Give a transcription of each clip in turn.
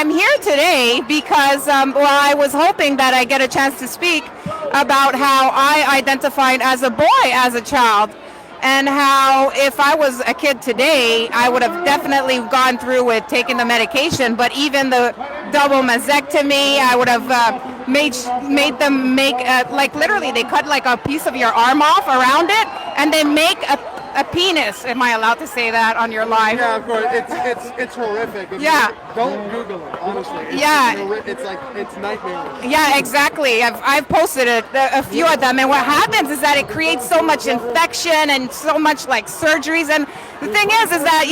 I'm here today because, I was hoping that I get a chance to speak about how I identified as a boy as a child, and how if I was a kid today, I would have definitely gone through with taking the medication, but even the double mastectomy, I would have made them make, like literally, they cut like a piece of your arm off around it, and they make a penis. Am I allowed to say that on your live? Yeah, of course. It's horrific. Yeah. Don't Google it, honestly. It's nightmare. Yeah, exactly. I've posted a few of them, and what happens is that it creates so much infection and so much like surgeries. And the thing is that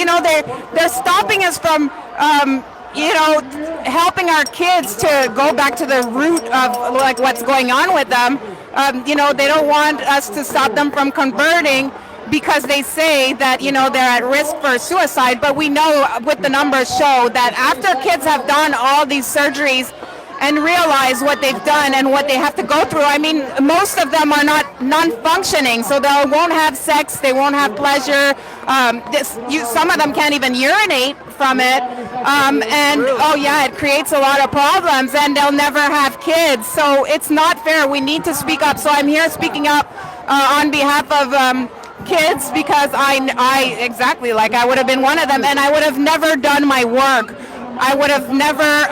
they're stopping us from helping our kids to go back to the root of like what's going on with them. They don't want us to stop them from converting, because they say that they're at risk for suicide, but we know what the numbers show that after kids have done all these surgeries and realize what they've done and what they have to go through, I mean, most of them are not non-functioning, so they won't have sex, they won't have pleasure. Some of them can't even urinate from it, it creates a lot of problems, and they'll never have kids. So it's not fair. We need to speak up. So I'm here speaking up on behalf of kids, because I exactly, like, I would have been one of them, and I would have never done my work. I would have never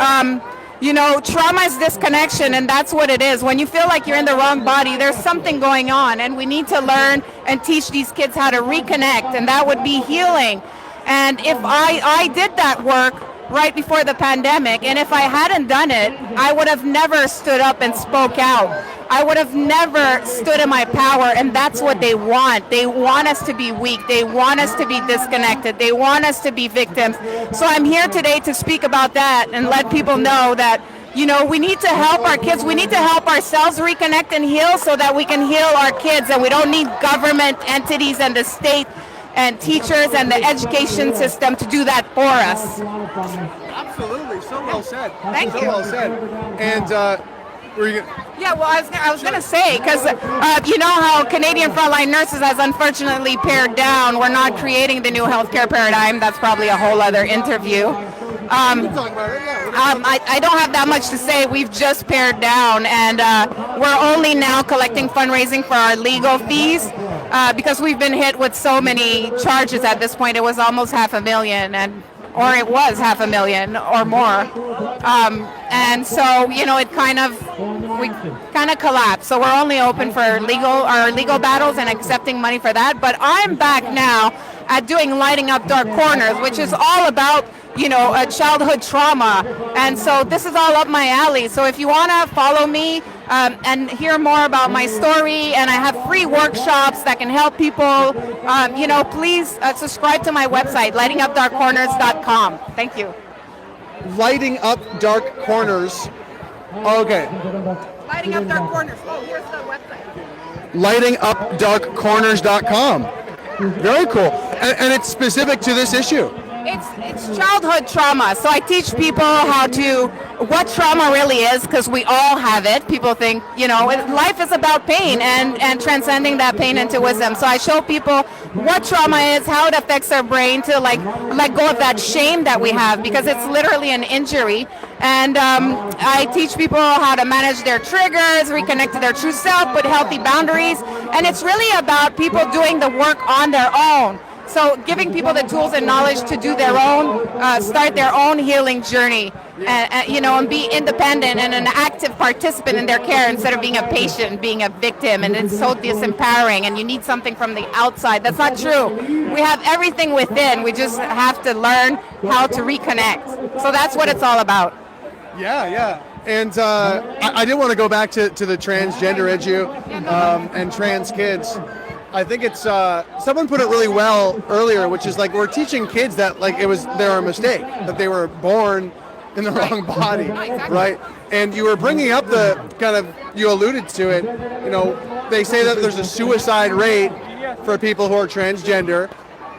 trauma is disconnection, and that's what it is. When you feel like you're in the wrong body, there's something going on, and we need to learn and teach these kids how to reconnect, and that would be healing. And if I did that work right before the pandemic, and if I hadn't done it, I would have never stood up and spoke out. I would have never stood in my power, and that's what they want. They want us to be weak. They want us to be disconnected. They want us to be victims. So I'm here today to speak about that and let people know that, we need to help our kids. We need to help ourselves reconnect and heal so that we can heal our kids, and we don't need government entities and the state and teachers and the education system to do that for us. Absolutely. So well said. Thank you. So well said. And yeah, well, I was going to say, because you know how Canadian Frontline Nurses has unfortunately pared down. We're not creating the new healthcare paradigm. That's probably a whole other interview. I don't have that much to say. We've just pared down, and we're only now collecting fundraising for our legal fees, because we've been hit with so many charges at this point. It was almost $500,000, or it was $500,000 or more. And so, we kind of collapsed. So we're only open for our legal battles and accepting money for that. But I'm back now at doing Lighting Up Dark Corners, which is all about, a childhood trauma. And so this is all up my alley. So if you want to follow me and hear more about my story, and I have free workshops that can help people, please subscribe to my website, lightingupdarkcorners.com. Thank you. Lighting Up Dark Corners. Okay. Lighting Up Dark Corners. Oh, here's the website. Lightingupdarkcorners.com. Very cool. And it's specific to this issue. It's childhood trauma. So I teach people what trauma really is, because we all have it. People think, life is about pain and transcending that pain into wisdom. So I show people what trauma is, how it affects our brain, to let go of that shame that we have, because it's literally an injury. And I teach people how to manage their triggers, reconnect to their true self, put healthy boundaries. And it's really about people doing the work on their own. So giving people the tools and knowledge to do their own, start their own healing journey, and be independent and an active participant in their care, instead of being a patient, being a victim. And it's so disempowering, and you need something from the outside. That's not true. We have everything within. We just have to learn how to reconnect. So that's what it's all about. Yeah. And I did want to go back to the transgender issue and trans kids. I think it's someone put it really well earlier, which is like we're teaching kids that they're a mistake, that they were born in the wrong body, right? And you were bringing up you alluded to it. They say that there's a suicide rate for people who are transgender.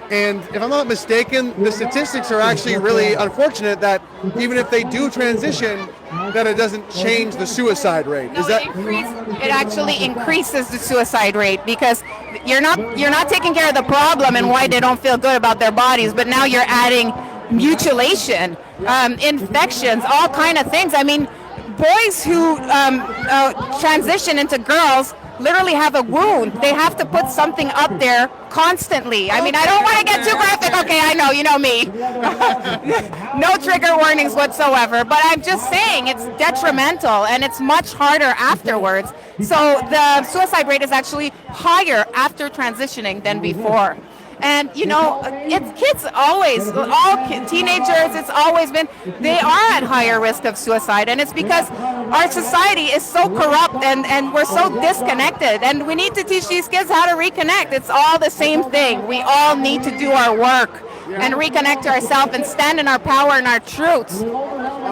And if I'm not mistaken, the statistics are actually really unfortunate that even if they do transition, that it doesn't change the suicide rate. No, it actually increases the suicide rate, because you're not taking care of the problem and why they don't feel good about their bodies, but now you're adding mutilation, infections, all kind of things. I mean, boys who transition into girls literally have a wound. They have to put something up there constantly. I mean, I don't want to get too graphic. Okay, I know, you know me. No trigger warnings whatsoever. But I'm just saying it's detrimental and it's much harder afterwards. So the suicide rate is actually higher after transitioning than before. And it's kids always, teenagers, it's always been, they are at higher risk of suicide. And it's because our society is so corrupt and we're so disconnected. And we need to teach these kids how to reconnect. It's all the same thing. We all need to do our work and reconnect to ourselves and stand in our power and our truths.